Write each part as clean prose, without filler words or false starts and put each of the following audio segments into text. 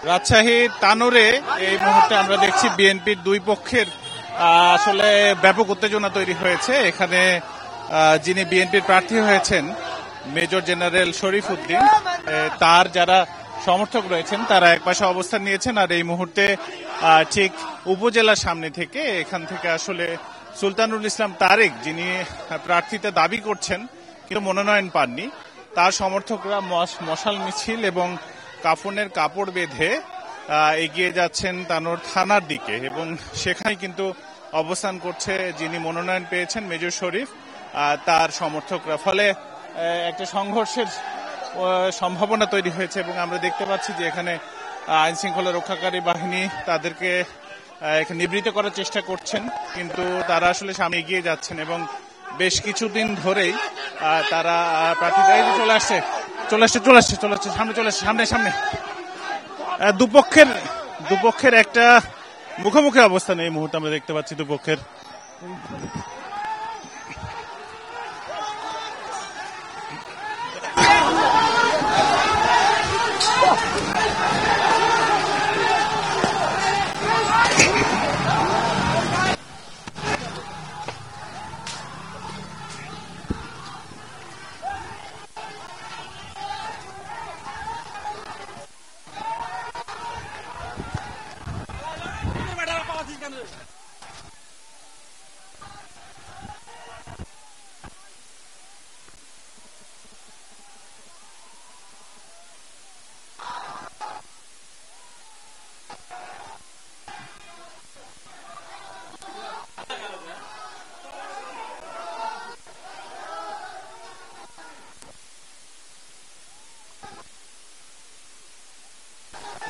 রাজশাহী তানোরে এই মুহূর্তে আমরা দেখছি বিএনপির দুই পক্ষের আসলে ব্যাপক উত্তেজনা তৈরি হয়েছে। এখানে যিনি বিএনপির প্রার্থী হয়েছেন মেজর জেনারেল শরীফ উদ্দিন, তার যারা সমর্থক রয়েছেন তারা একপাশে অবস্থান নিয়েছেন। আর এই মুহূর্তে ঠিক উপজেলার সামনে থেকে এখান থেকে আসলে সুলতানুল ইসলাম তারেক, যিনি প্রার্থীতে দাবি করছেন কিন্তু মনোনয়ন পাননি, তার সমর্থকরা মশাল মিছিল এবং কাফনের কাপড় বেঁধে এগিয়ে যাচ্ছেন তানোর থানার দিকে এবং সেখানে কিন্তু অবস্থান করছে যিনি মনোনয়ন পেয়েছেন মেজর শরীফ, তার সমর্থকরা। ফলে একটা সংঘর্ষের সম্ভাবনা তৈরি হয়েছে এবং আমরা দেখতে পাচ্ছি যে এখানে আইন শৃঙ্খলা রক্ষাকারী বাহিনী তাদেরকে নিবৃত্ত করার চেষ্টা করছেন, কিন্তু তারা আসলে সামনে এগিয়ে যাচ্ছেন এবং বেশ কিছুদিন ধরেই তারা প্রার্থীরা চলে আসছে সামনে দুপক্ষের একটা মুখোমুখি অবস্থান এই মুহূর্তে আমরা দেখতে পাচ্ছি দুপক্ষের।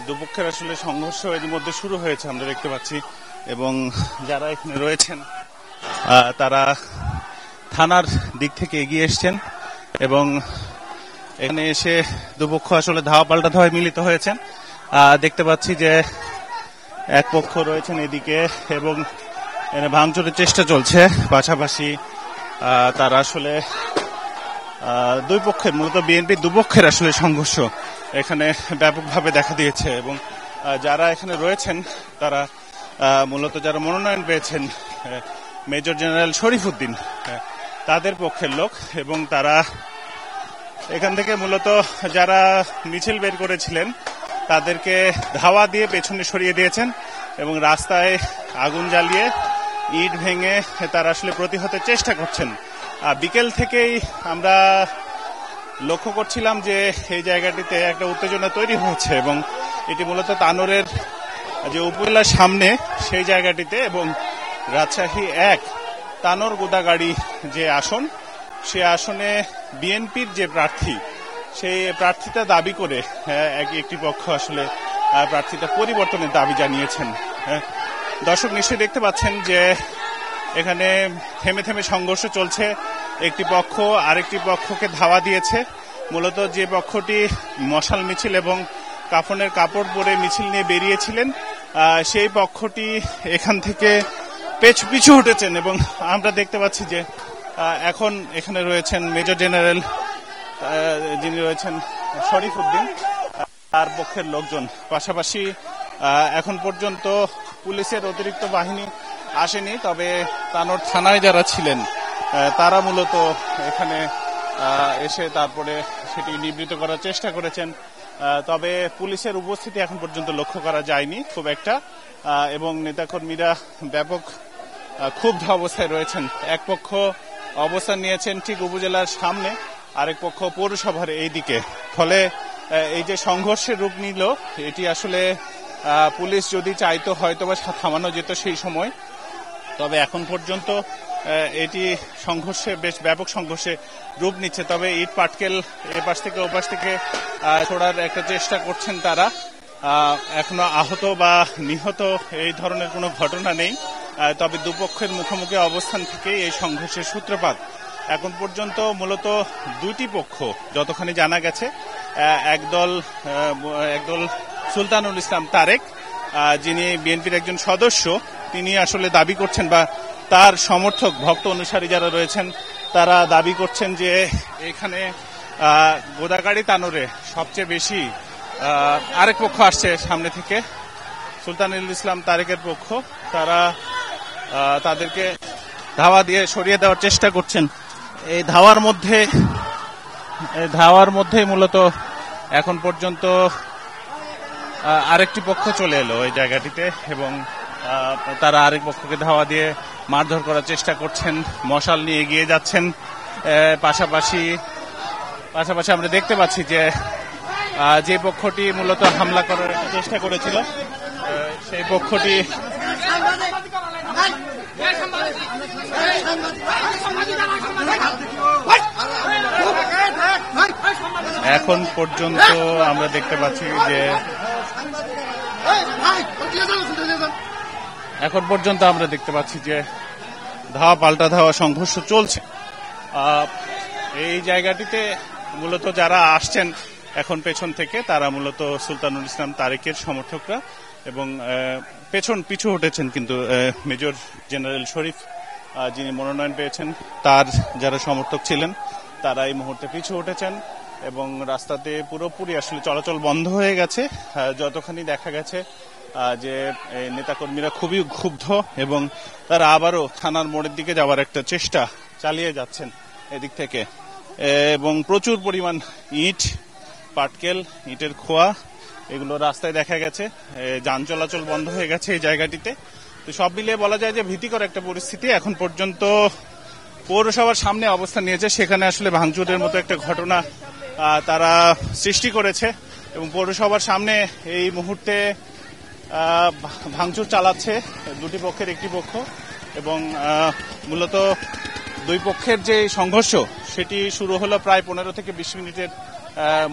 দুপক্ষের আসলে সংঘর্ষ এর মধ্যে শুরু হয়েছে আমরা দেখতে পাচ্ছি এবং যারা এখানে রয়েছেন তারা থানার দিক থেকে এগিয়ে এসছেন এবং এখানে এসে দুপক্ষ আসলে ধাওয়া পাল্টা ধাওয়ায় মিলিত হয়েছেন। দেখতে পাচ্ছি যে এক পক্ষ রয়েছেন এদিকে এবং ভাঙচুরের চেষ্টা চলছে, পাশাপাশি তারা আসলে দুই পক্ষের মূলত বিএনপির দুপক্ষের আসলে সংঘর্ষ এখানে ব্যাপকভাবে দেখা দিয়েছে এবং যারা এখানে রয়েছেন তারা মূলত যারা মনোনয়ন পেয়েছেন মেজর জেনারেল শরীফ উদ্দিন, তাদের পক্ষের লোক এবং তারা এখান থেকে মূলত যারা মিছিল বের করেছিলেন তাদেরকে ধাওয়া দিয়ে পেছনে সরিয়ে দিয়েছেন এবং রাস্তায় আগুন জ্বালিয়ে ইট ভেঙে তারা আসলে প্রতিহতের চেষ্টা করছেন। বিকেল থেকেই আমরা লক্ষ্য করছিলাম যে এই জায়গাটিতে একটা উত্তেজনা তৈরি হয়েছে এবং এটি মূলত তানোরের যে উপজেলার সামনে সেই জায়গাটিতে এবং রাজশাহী 1 তানোর গোদাগাড়ি যে আসন, সে আসনে বিএনপির যে প্রার্থী সেই প্রার্থীতা দাবি করে একটি পক্ষ আসলে প্রার্থীতা পরিবর্তনের দাবি জানিয়েছেন। দর্শক নিশ্চয়ই দেখতে পাচ্ছেন যে এখানে থেমে থেমে সংঘর্ষ চলছে। একটি পক্ষ আরেকটি পক্ষকে ধাওয়া দিয়েছে। মূলত যে পক্ষটি মশাল মিছিল এবং কাফনের কাপড় পরে মিছিল নিয়ে বেরিয়েছিলেন সেই পক্ষটি এখান থেকে পিছু হটেছেন এবং আমরা দেখতে পাচ্ছি যে এখন এখানে রয়েছেন মেজর জেনারেল যিনি রয়েছেন শরীফ উদ্দিন, তার পক্ষের লোকজন। পাশাপাশি এখন পর্যন্ত পুলিশের অতিরিক্ত বাহিনী আসেনি, তবে তানোর থানায় যারা ছিলেন তারা মূলত এখানে এসে তারপরে সেটি নিবৃত্ত করার চেষ্টা করেছেন। তবে পুলিশের উপস্থিতি এখন পর্যন্ত লক্ষ্য করা যায়নি খুব একটা এবং নেতাকর্মীরা ব্যাপক ক্ষুব্ধ অবস্থায় রয়েছেন। এক পক্ষ অবস্থান নিয়েছেন ঠিক উপজেলার সামনে, আরেক পক্ষ পৌরসভার এই দিকে। ফলে এই যে সংঘর্ষের রূপ নিল এটি আসলে পুলিশ যদি চাইতো হয়তো বা থামানো যেত সেই সময়, তবে এখন পর্যন্ত এটি সংঘর্ষে বেশ ব্যাপক সংঘর্ষে রূপ নিচ্ছে। তবে ইট পাটকেল এপাশ থেকে ওপাশ থেকে ছোড়ার একটা চেষ্টা করছেন তারা। এখনো আহত বা নিহত এই ধরনের কোনো ঘটনা নেই, তবে দুপক্ষের মুখোমুখি অবস্থান থেকে এই সংঘর্ষের সূত্রপাত। এখন পর্যন্ত মূলত দুটি পক্ষ যতখানি জানা গেছে, একদল সুলতানুল ইসলাম তারেক, যিনি বিএনপির একজন সদস্য, তিনি আসলে দাবি করছেন বা তার সমর্থক ভক্ত অনুসারী যারা রয়েছেন তারা দাবি করছেন যে এখানে গোদাগাড়ি তানোরে সবচেয়ে বেশি আরেক পক্ষ আসছে সামনে থেকে, সুলতানুল ইসলাম তারেকের পক্ষ। তারা তাদেরকে ধাওয়া দিয়ে সরিয়ে দেওয়ার চেষ্টা করছেন। এই ধাওয়ার মধ্যেই মূলত এখন পর্যন্ত আরেকটি পক্ষ চলে এলো ওই জায়গাটিতে, এবং তারা আরেক পক্ষকে ধাওয়া দিয়ে মারধর করার চেষ্টা করছেন, মশাল নিয়ে এগিয়ে যাচ্ছেন। পাশাপাশি আমরা দেখতে পাচ্ছি যে পক্ষটি মূলত হামলা করার চেষ্টা করেছিল সেই পক্ষটি এখন পর্যন্ত আমরা দেখতে পাচ্ছি যে ধাওয়া পাল্টা ধাওয়া সংঘর্ষ চলছে। এই জায়গাটিতে মূলত যারা আসছেন এখন পেছন থেকে, তারা মূলত সুলতানুল ইসলাম তারেকের সমর্থকরা, এবং পিছু হটেছেন কিন্তু মেজর জেনারেল শরীফ যিনি মনোনয়ন পেয়েছেন তার যারা সমর্থক ছিলেন তারা এই মুহূর্তে পিছু উঠেছেন, এবং রাস্তাতে পুরোপুরি আসলে চলাচল বন্ধ হয়ে গেছে। যতখানি দেখা গেছে যে নেতাকর্মীরা খুবই ক্ষুব্ধ, এবং তারা আবারও থানার মোড়ের দিকে যাওয়ার একটা চেষ্টা চালিয়ে যাচ্ছেন এদিক থেকে, এবং প্রচুর পরিমাণ ইট, পাটকেল, ইটের খোয়া এগুলো রাস্তায় দেখা গেছে। যান চলাচল বন্ধ হয়ে গেছে এই জায়গাটিতে। তো সব মিলিয়ে বলা যায় যে ভীতিকর একটা পরিস্থিতি। এখন পর্যন্ত পৌরসভার সামনে অবস্থান নিয়েছে, সেখানে আসলে ভাঙচুরের মতো একটা ঘটনা তারা সৃষ্টি করেছে, এবং পৌরসভার সামনে এই মুহূর্তে ভাঙচুর চালাচ্ছে দুটি পক্ষের একটি পক্ষ, এবং মূলত দুই পক্ষের যে সংঘর্ষ সেটি শুরু হলো প্রায় 15 থেকে 20 মিনিটের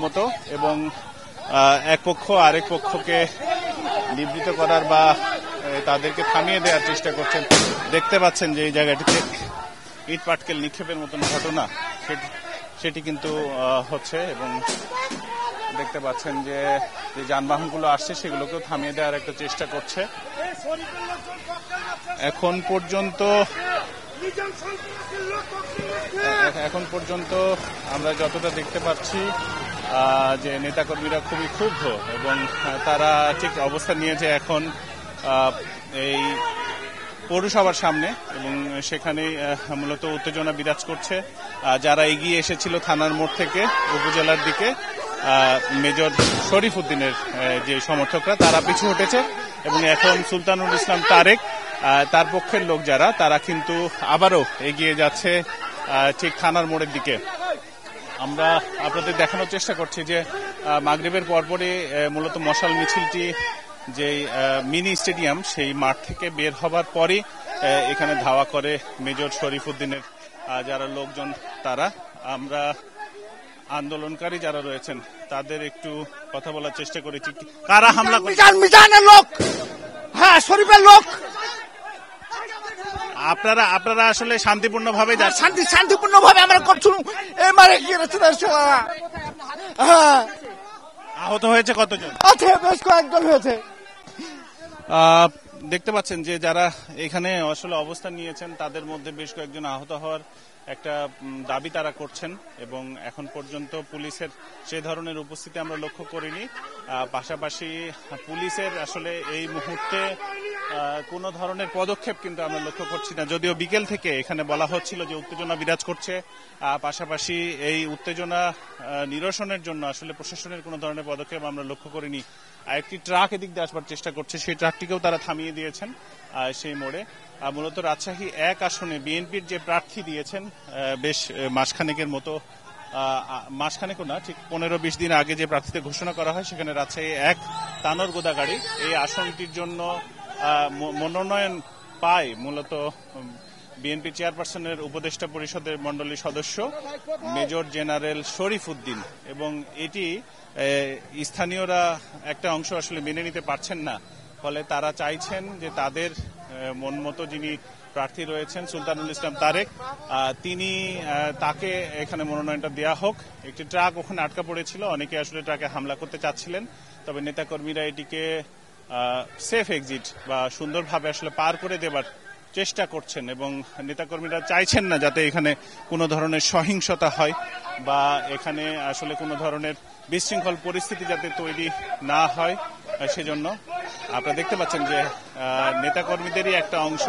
মতো, এবং এক পক্ষ আরেক পক্ষকে নিবৃত করার বা তাদেরকে থামিয়ে দেওয়ার চেষ্টা করছেন। দেখতে পাচ্ছেন যে এই জায়গাটিতে ইট পাটকেল নিক্ষেপের মতন ঘটনা সেটি কিন্তু হচ্ছে, এবং দেখতে পাচ্ছেন যে যানবাহনগুলো আসছে সেগুলোকেও থামিয়ে দেওয়ার একটা চেষ্টা করছে। এখন পর্যন্ত আমরা যতটা দেখতে পাচ্ছি যে নেতাকর্মীরা খুবই ক্ষুব্ধ, এবং তারা ঠিক অবস্থান নিয়েছে এখন এই পৌরসভার সামনে, এবং সেখানে মূলত উত্তেজনা বিরাজ করছে। যারা এগিয়ে এসেছিল থানার মোড় থেকে উপজেলার দিকে, মেজর শরীফ উদ্দিনের যে সমর্থকরা তারা পিছু হটেছে, এবং এখন সুলতানুল ইসলাম তারেক তার পক্ষের লোক যারা তারা কিন্তু আবারও এগিয়ে যাচ্ছে ঠিক থানার মোড়ের দিকে। আমরা আপনাদের দেখানোর চেষ্টা করছি যে মাগরিবের পরপরই মূলত মশাল মিছিলটি যেই মিনি স্টেডিয়াম সেই মাঠ থেকে বের হবার পরই এখানে ধাওয়া করে মেজর শরীফ উদ্দিনের যারা লোকজন তারা। আমরা আন্দোলনকারী যারা রয়েছেন তাদের একটু কথা বলার চেষ্টা করেছি। কারা হামলা করে? মিজানের লোক, হ্যাঁ শরীফের লোক। আপনারা আসলে শান্তিপূর্ণ ভাবে শান্তিপূর্ণ ভাবে আমরা করছি। আহত হয়েছে কতজন? বেশ কয়েকজন হয়েছে। দেখতে পাচ্ছেন যে যারা এখানে আসলে অবস্থান নিয়েছেন তাদের মধ্যে বেশ কয়েকজন আহত হওয়ার একটা দাবি তারা করছেন, এবং এখন পর্যন্ত পুলিশের সে ধরনের উপস্থিতি আমরা লক্ষ্য করিনি। পাশাপাশি পুলিশের আসলে এই মুহূর্তে কোনো ধরনের পদক্ষেপ কিন্তু আমরা লক্ষ্য করছি না, যদিও বিকেল থেকে এখানে বলা হচ্ছিল যে উত্তেজনা বিরাজ করছে। পাশাপাশি এই উত্তেজনা নিরসনের জন্য আসলে প্রশাসনের কোনো ধরনের পদক্ষেপ আমরা লক্ষ্য করিনি। একটি ট্রাক এদিক দিয়ে আসবার চেষ্টা করছে, সেই ট্রাকটিকেও তারা থামিয়ে দিয়েছেন সেই মোড়ে। মূলত রাজশাহী 1 আসনে বিএনপির যে প্রার্থী দিয়েছেন বেশ মাসখানেকের মতো, মাসখানেকও না, ঠিক 15-20 দিন আগে যে প্রার্থীতে ঘোষণা করা হয়, সেখানে রাজশাহী 1 তানোর গোদাগাড়ি এই আসনটির জন্য মনোনয়ন পায় মূলত বিএনপি চেয়ারপারসনের উপদেষ্টা পরিষদের মণ্ডলীর সদস্য মেজর জেনারেল শরীফ উদ্দিন, এবং এটি স্থানীয়রা একটা অংশ আসলে মেনে নিতে পারছেন না। ফলে তারা চাইছেন যে তাদের মন মতো যিনি প্রার্থী রয়েছেন সুলতানুল ইসলাম তারেক, তাকে এখানে মনোনয়নটা দেওয়া হোক। একটি ট্রাক ওখানে আটকা পড়েছিল, অনেকে আসলে ট্রাকে হামলা করতে চাচ্ছিলেন, তবে নেতাকর্মীরা এটিকে সেফ এক্সিট বা সুন্দরভাবে আসলে পার করে দেবার চেষ্টা করছেন, এবং নেতাকর্মীরা চাইছেন না যাতে এখানে কোনো ধরনের সহিংসতা হয় বা এখানে আসলে কোনো ধরনের বিশৃঙ্খল পরিস্থিতি যাতে তৈরি না হয় সেজন্য আপনারা দেখতে পাচ্ছেন যে নেতাকর্মীদেরই একটা অংশ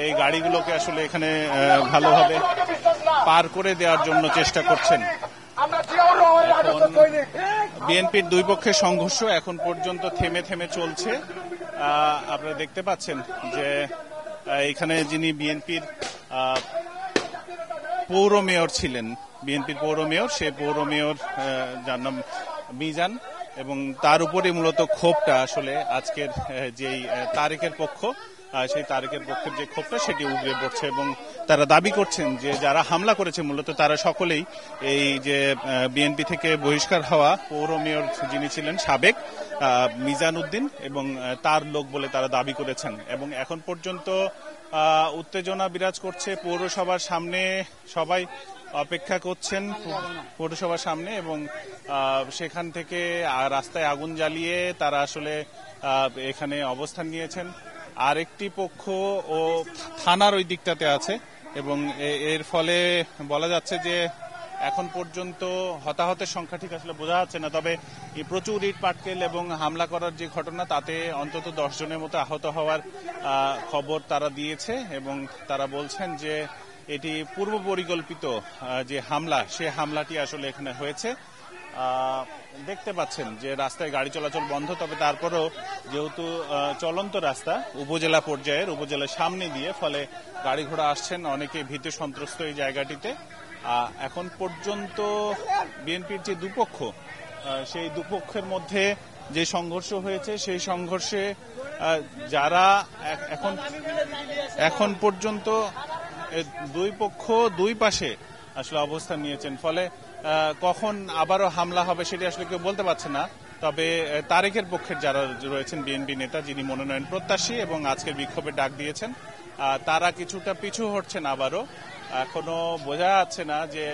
এই গাড়িগুলোকে আসলে এখানে ভালোভাবে পার করে দেওয়ার জন্য চেষ্টা করছেন। বিএনপির দুই পক্ষের সংঘর্ষ এখন পর্যন্ত থেমে থেমে চলছে। আপনারা দেখতে পাচ্ছেন যে এখানে যিনি বিএনপির পৌর মেয়র ছিলেন, বিএনপির পৌর মেয়র, সে পৌর মেয়র যার নাম মিজান, এবং তার উপরে মূলত ক্ষোভটা আসলে আজকের যেই তারেকের পক্ষ, সেই তারেকের পক্ষের যে ক্ষোভটা সেটি উগরে পড়ছে এবং তারা দাবি করছেন যে যারা হামলা করেছে মূলত তারা সকলেই এই যে বিএনপি থেকে বহিষ্কার হওয়া পৌর মেয়র যিনি ছিলেন সাবেক মিজান উদ্দিন এবং তার লোক বলে তারা দাবি করেছেন। এবং এখন পর্যন্ত উত্তেজনা বিরাজ করছে পৌরসভার সামনে, সবাই অপেক্ষা করছেন পৌরসভার সামনে এবং সেখান থেকে রাস্তায় আগুন জ্বালিয়ে তারা আসলে এখানে অবস্থান নিয়েছেন। আরেকটি পক্ষ ও থানার ওই দিকটাতে আছে এবং এর ফলে বলা যাচ্ছে যে এখন পর্যন্ত হতাহতের সংখ্যা ঠিক আসলে বোঝা যাচ্ছে না, তবে প্রচুর ইট পাটকেল এবং হামলা করার যে ঘটনা তাতে অন্তত 10 জনের মতো আহত হওয়ার খবর তারা দিয়েছে এবং তারা বলছেন যে এটি পূর্ব পরিকল্পিত যে হামলা, সে হামলাটি আসলে এখানে হয়েছে। দেখতে পাচ্ছেন যে রাস্তায় গাড়ি চলাচল বন্ধ, তবে তারপরেও যেহেতু চলন্ত রাস্তা উপজেলা পর্যায়ের, উপজেলার সামনে দিয়ে, ফলে গাড়ি ঘোড়া আসছেন, অনেকে ভীত সন্ত্রস্ত এই জায়গাটিতে। এখন পর্যন্ত বিএনপির যে দুপক্ষ, সেই দুপক্ষের মধ্যে যে সংঘর্ষ হয়েছে সেই সংঘর্ষে যারা এখন পর্যন্ত দুই পক্ষ দুই পাশে আসলে অবস্থান নিয়েছেন, ফলে কখন আবারও হামলা হবে সেটি আসলে কেউ বলতে পারছে না। তবে তারেকের পক্ষের যারা রয়েছেন বিএনপি নেতা যিনি মনোনয়ন প্রত্যাশী এবং আজকের বিক্ষোভে ডাক দিয়েছেন, তারা কিছুটা পিছু হটছেন আবারও। এখনো বোঝা যাচ্ছে না যে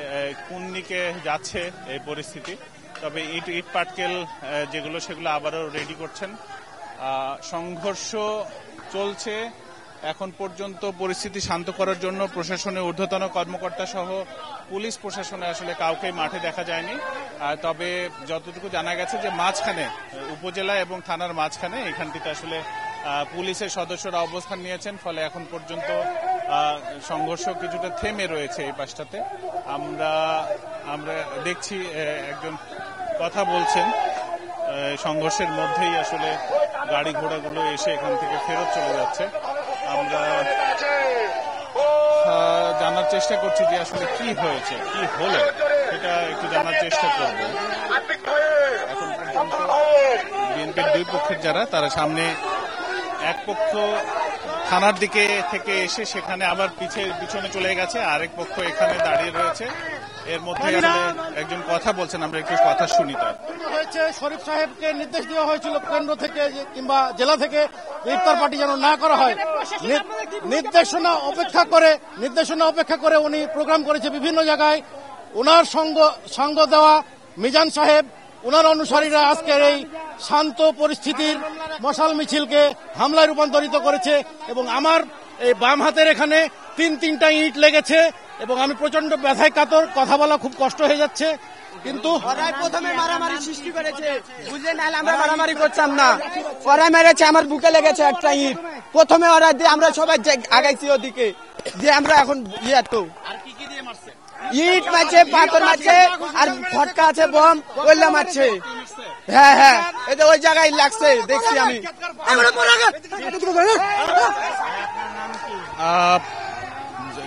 কোন দিকে যাচ্ছে এই পরিস্থিতি, তবে ইট পাটকেল যেগুলো সেগুলো আবারও রেডি করছেন। সংঘর্ষ চলছে। এখন পর্যন্ত পরিস্থিতি শান্ত করার জন্য প্রশাসনের ঊর্ধ্বতন কর্মকর্তা সহ পুলিশ প্রশাসনে আসলে কাউকে মাঠে দেখা যায়নি। তবে যতটুকু জানা গেছে যে মাঝখানে, উপজেলা এবং থানার মাঝখানে এখানটিতে আসলে পুলিশের সদস্যরা অবস্থান নিয়েছেন, ফলে এখন পর্যন্ত সংঘর্ষ কিছুটা থেমে রয়েছে এই পাশটাতে। আমরা দেখছি একজন কথা বলছেন, সংঘর্ষের মধ্যেই আসলে গাড়ি ঘোড়াগুলো এসে এখান থেকে ফেরত চলে যাচ্ছে। আমরা জানার চেষ্টা করছি যে আসলে কি হয়েছে, কি হলো, সেটা একটু জানার চেষ্টা করব। এখন পর্যন্ত বিএনপির দুই পক্ষের যারা, তারা সামনে এক পক্ষ থানার দিকে থেকে এসে সেখানে আবার পিছনে চলে গেছে, আরেক পক্ষ এখানে দাঁড়িয়ে রয়েছে। এর মধ্যে একজন কথা বলছেন, আমরা একটু কথা শুনি। তার হয়েছে শরীফ সাহেবকে নির্দেশ দেওয়া হয়েছিল কেন্দ্র থেকে কিংবা জেলা থেকে ইফতার পার্টি যেন না করা হয়। নির্দেশনা অপেক্ষা করে উনি প্রোগ্রাম করেছে বিভিন্ন জায়গায়। ওনার সঙ্গ দেওয়া মিজান সাহেব, ওনার অনুসারীরা আজকের এই শান্ত পরিস্থিতির মশাল মিছিলকে হামলায় রূপান্তরিত করেছে এবং আমার এই বাম হাতের এখানে তিনটা ইট লেগেছে এবং আমি প্রচন্ড ব্যথায় কাতর, কথা বলা খুব কষ্ট হয়ে যাচ্ছে। কিন্তু প্রথমে মারামারি সৃষ্টি করেছে, বুঝলেন, আমরা মারামারি করতাম না, ওরা মেরেছে, আমার বুকে লেগেছে একটা ইট। প্রথমে ওরা দিয়ে আমরা সবাই আগাইছি ওদিকে, যে আমরা এখন ইট মারছে, পাথর মারছে, আর ফটকা আছে, বম ওইলা মারছে। হ্যাঁ, এটা ওই জায়গায় লাগছে, দেখছি আমি।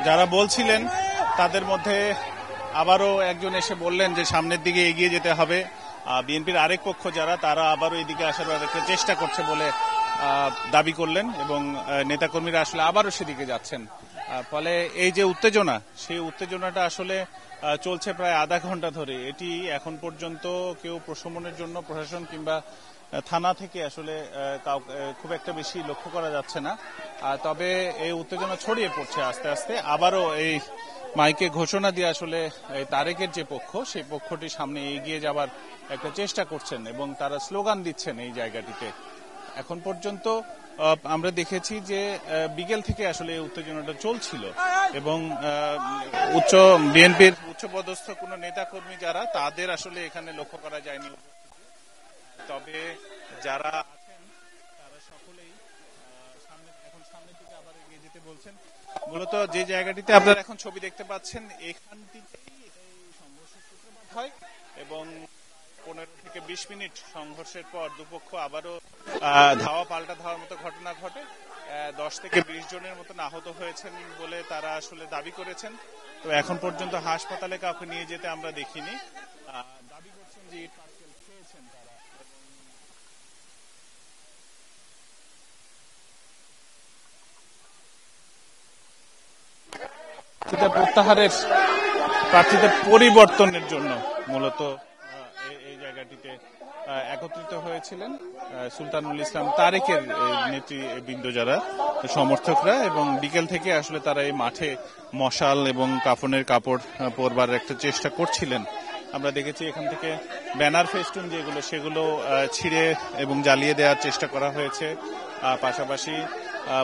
যারা বলছিলেন তাদের মধ্যে আবারও একজন এসে বললেন যে সামনের দিকে এগিয়ে যেতে হবে। বিএনপির আরেক পক্ষ যারা, তারা আবারও এদিকে আসার একটা চেষ্টা করছে বলে দাবি করলেন এবং নেতাকর্মীরা আসলে আবারও সেদিকে যাচ্ছেন। ফলে এই যে উত্তেজনা, সেই উত্তেজনাটা আসলে চলছে প্রায় আধা ঘন্টা ধরে। এটি এখন পর্যন্ত কেউ প্রশমনের জন্য প্রশাসন কিংবা থানা থেকে আসলে খুব একটা বেশি লক্ষ্য করা যাচ্ছে না। তবে এই উত্তেজনা ছড়িয়ে পড়ছে আস্তে আস্তে। আবারও এই মাইকে ঘোষণা দিয়ে আসলে তারেকের যে পক্ষ, সেই পক্ষটি সামনে এগিয়ে যাবার একটা চেষ্টা করছেন এবং তারা স্লোগান দিচ্ছেন এই জায়গাটিতে। এখন পর্যন্ত আমরা দেখেছি যে বিকেল থেকে আসলে উত্তেজনাটা চলছিল এবং বিএনপির উচ্চপদস্থ কোনো নেতাকর্মী যারা তাদের আসলে এখানে লক্ষ্য করা যায়নি, তবে যারা আছেন তারা সকলেই এখন সামনের দিকে আবার এগিয়ে যেতে বলছেন। মূলত যে জায়গাটিতে আপনারা এখন ছবি দেখতে পাচ্ছেন এখানটিতেই এই সংঘর্ষের সূত্রপাত হয় এবং 15 থেকে 20 মিনিট সংঘর্ষের পর দুপক্ষ আবারও ধাওয়া পাল্টা ধাওয়ার মতো ঘটনা ঘটে। 10 থেকে 20 জনের মতন আহত হয়েছেন বলে তারা আসলে দাবি করেছেন। তো এখন পর্যন্ত হাসপাতালে কাউকে নিয়ে যেতে আমরা দেখিনি। দাবি করছেন যে ইট পাটকেল খেয়েছেন তারা। প্রত্যাহারের প্রার্থীদের পরিবর্তনের জন্য মূলত এই জায়গাটিতে একত্রিত হয়েছিলেন সুলতানুল ইসলাম তারেকের নেতৃবৃন্দ যারা সমর্থকরা, এবং বিকেল থেকে আসলে তারা এই মাঠে মশাল এবং কাফনের কাপড় পরবার একটা চেষ্টা করছিলেন। আমরা দেখেছি এখান থেকে ব্যানার ফেস্টুন যেগুলো সেগুলো ছিঁড়ে এবং জ্বালিয়ে দেওয়ার চেষ্টা করা হয়েছে। পাশাপাশি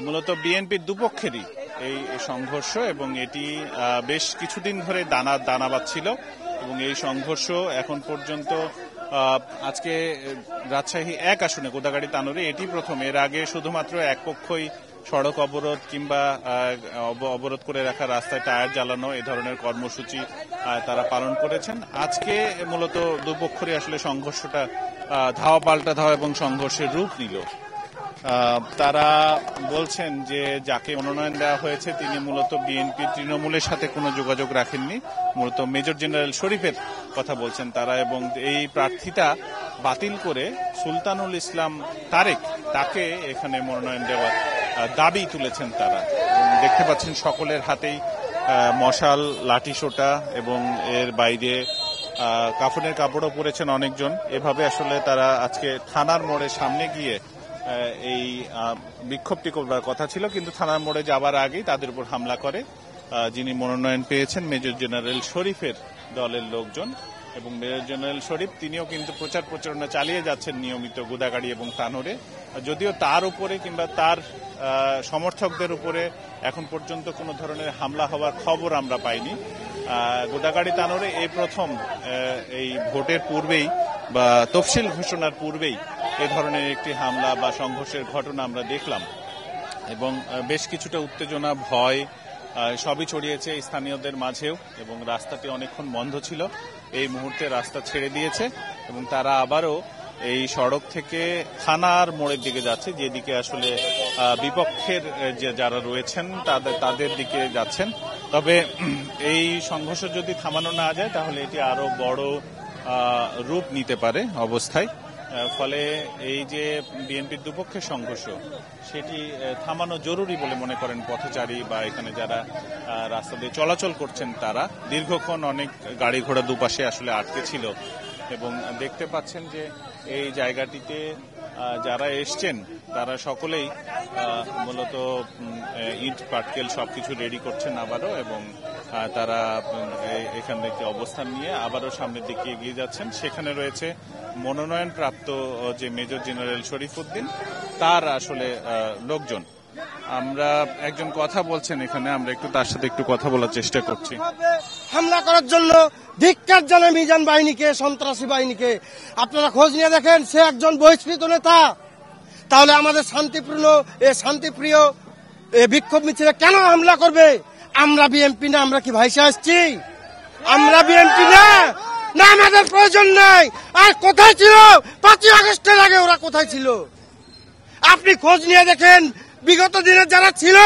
মূলত বিএনপির দুপক্ষেরই এই সংঘর্ষ এবং এটি বেশ কিছুদিন ধরে দানা বাঁধছিল এবং এই সংঘর্ষ এখন পর্যন্ত আজকে রাজশাহী 1 আসনে গোদাগাড়ি তানোরে এটি প্রথম। এর আগে শুধুমাত্র এক পক্ষই সড়ক অবরোধ কিংবা অবরোধ করে রাখা রাস্তায় টায়ার জ্বালানো এ ধরনের কর্মসূচি তারা পালন করেছেন। আজকে মূলত দুপক্ষেরই আসলে সংঘর্ষটা ধাওয়া পাল্টা ধাওয়া এবং সংঘর্ষের রূপ নিল। তারা বলছেন যে যাকে মনোনয়ন দেওয়া হয়েছে তিনি মূলত বিএনপি তৃণমূলের সাথে কোনো যোগাযোগ রাখেননি, মূলত মেজর জেনারেল শরীফের কথা বলছেন তারা, এবং এই প্রার্থীতা বাতিল করে সুলতানুল ইসলাম তারেক তাকে এখানে মনোনয়ন দেওয়ার দাবি তুলেছেন তারা। দেখতে পাচ্ছেন সকলের হাতেই মশাল, লাঠি সোটা এবং এর বাইরে কাফনের কাপড়ও পরেছেন অনেকজন। এভাবে আসলে তারা আজকে থানার মোড়ের সামনে গিয়ে এই বিক্ষোভটি করবার কথা ছিল, কিন্তু থানার মোড়ে যাবার আগেই তাদের উপর হামলা করে যিনি মনোনয়ন পেয়েছেন মেজর জেনারেল শরীফের দলের লোকজন। এবং মেজর জেনারেল শরীফ তিনিও কিন্তু প্রচার প্রচারণা চালিয়ে যাচ্ছেন নিয়মিত গোদাগাড়ি এবং তানোরে, যদিও তার উপরে কিংবা তার সমর্থকদের উপরে এখন পর্যন্ত কোনো ধরনের হামলা হওয়ার খবর আমরা পাইনি। গোদাগাড়ি তানোরে এই প্রথম এই ভোটের পূর্বেই বা তফসিল ঘোষণার পূর্বেই এ ধরনের একটি হামলা বা সংঘর্ষের ঘটনা আমরা দেখলাম, এবং বেশ কিছুটা উত্তেজনা, ভয় সবই ছড়িয়েছে স্থানীয়দের মাঝেও, এবং রাস্তাটি অনেকক্ষণ বন্ধ ছিল। এই মুহূর্তে রাস্তা ছেড়ে দিয়েছে এবং তারা আবারও এই সড়ক থেকে থানার মোড়ের দিকে যাচ্ছে, যেদিকে আসলে বিপক্ষের যারা রয়েছেন তাদের দিকে যাচ্ছেন। তবে এই সংঘর্ষ যদি থামানো না যায় তাহলে এটি আরো বড় রূপ নিতে পারে অবস্থায়। ফলে এই যে বিএনপির দুপক্ষের সংঘর্ষ সেটি থামানো জরুরি বলে মনে করেন পথচারী বা এখানে যারা রাস্তা দিয়ে চলাচল করছেন তারা। দীর্ঘক্ষণ অনেক গাড়ি ঘোড়া দুপাশে আসলে আটকে ছিল, এবং দেখতে পাচ্ছেন যে এই জায়গাটিতে যারা এসছেন তারা সকলেই মূলত ইট পাটকেল সবকিছু রেডি করছেন আবারও, এবং তারা এখান থেকে অবস্থান নিয়ে আবারও সামনের দিকে এগিয়ে যাচ্ছেন। সেখানে রয়েছে মনোনয়ন প্রাপ্ত যে মেজর জেনারেল শরীফউদ্দিন তার আসলে লোকজন। আমরা একজন কথা বলছেন এখানে, আমরা একটু তার সাথে একটু কথা বলার চেষ্টা করছি। হামলা করার জন্য ধিক্কার জানায় মিজান বাহিনীকে, সন্ত্রাসী বাহিনীকে। আপনারা খোঁজ নিয়ে দেখেন, সে একজন বহিষ্কৃত নেতা। তাহলে আমাদের শান্তিপ্রিয় বিক্ষোভ মিছিলে কেন হামলা করবে? আমরা বিএনপি না? আমরা কি ভাইসা আসছি? আমরা বিএনপি না? না, আমাদের প্রয়োজন নাই। আর কোথায় ছিল 5ই আগস্টের আগে? ওরা কোথায় ছিল? আপনি খোঁজ নিয়ে দেখেন, বিগত দিনে যারা ছিল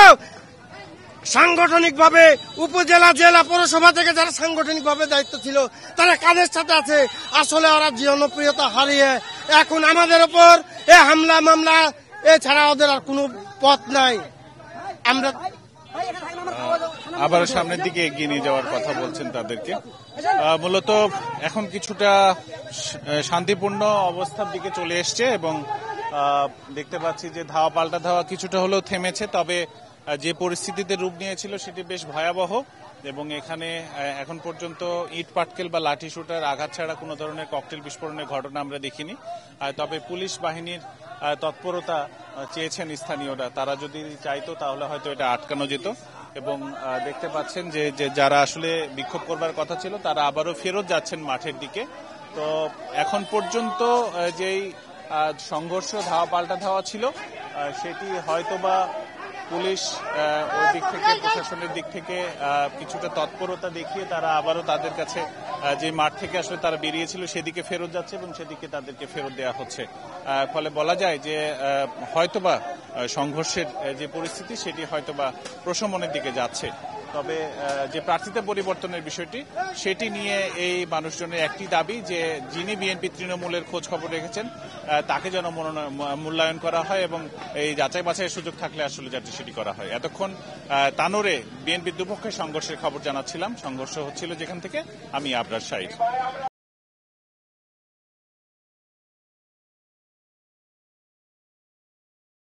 সাংগঠনিকভাবে উপজেলা, জেলা, পৌরসভা থেকে যারা সাংগঠনিকভাবে দায়িত্ব ছিল তারা কাদের সাথে আছে? আসলে ওরা জনপ্রিয়তা হারিয়ে এখন আমাদের ওপর এ হামলা মামলা এছাড়া ওদের আর কোনো পথ নাই। আমরা আবার সামনের দিকে এগিয়ে নিয়ে যাওয়ার কথা বলছেন তাদেরকে। মূলত এখন কিছুটা শান্তিপূর্ণ অবস্থার দিকে চলে এসছে, এবং দেখতে পাচ্ছি যে ধাওয়া পাল্টা ধাওয়া কিছুটা হলেও থেমেছে। তবে যে পরিস্থিতিতে রূপ নিয়েছিল সেটি বেশ ভয়াবহ, এবং এখানে এখন পর্যন্ত ইট পাটকেল বা লাঠি শুটার আঘাত ছাড়া কোনো ধরনের ককটেল বিস্ফোরণের ঘটনা আমরা দেখিনি। তবে পুলিশ বাহিনীর তৎপরতা চেয়েছেন স্থানীয়রা, তারা যদি চাইতো তাহলে হয়তো এটা আটকানো যেত। এবং দেখতে পাচ্ছেন যে যারা আসলে বিক্ষোভ করবার কথা ছিল তারা আবারও ফেরত যাচ্ছেন মাঠের দিকে। তো এখন পর্যন্ত যেই সংঘর্ষ ধাওয়া পাল্টা ধাওয়া ছিল সেটি হয়তোবা পুলিশ ওই দিক থেকে, প্রশাসনের দিক থেকে কিছুটা তৎপরতা দেখিয়ে তারা আবারও তাদের কাছে যে মাঠ থেকে আসলে তারা বেরিয়েছিল সেদিকে ফেরত যাচ্ছে এবং সেদিকে তাদেরকে ফেরত দেওয়া হচ্ছে। ফলে বলা যায় যে হয়তোবা সংঘর্ষের যে পরিস্থিতি সেটি হয়তোবা প্রশমনের দিকে যাচ্ছে। তবে যে প্রার্থীতা পরিবর্তনের বিষয়টি সেটি নিয়ে এই মানুষজনের একটি দাবি যে যিনি বিএনপি তৃণমূলের খোঁজ খবর রেখেছেন তাকে যেন মূল্যায়ন করা হয় এবং এই যাচাই বাছাইয়ের সুযোগ থাকলে আসলে যাতে সেটি করা হয়। এতক্ষণ তানোরে বিএনপির দুপক্ষের সংঘর্ষের খবর জানাচ্ছিলাম। সংঘর্ষ হচ্ছিল যেখান থেকে, আমি আবরার শাহীর।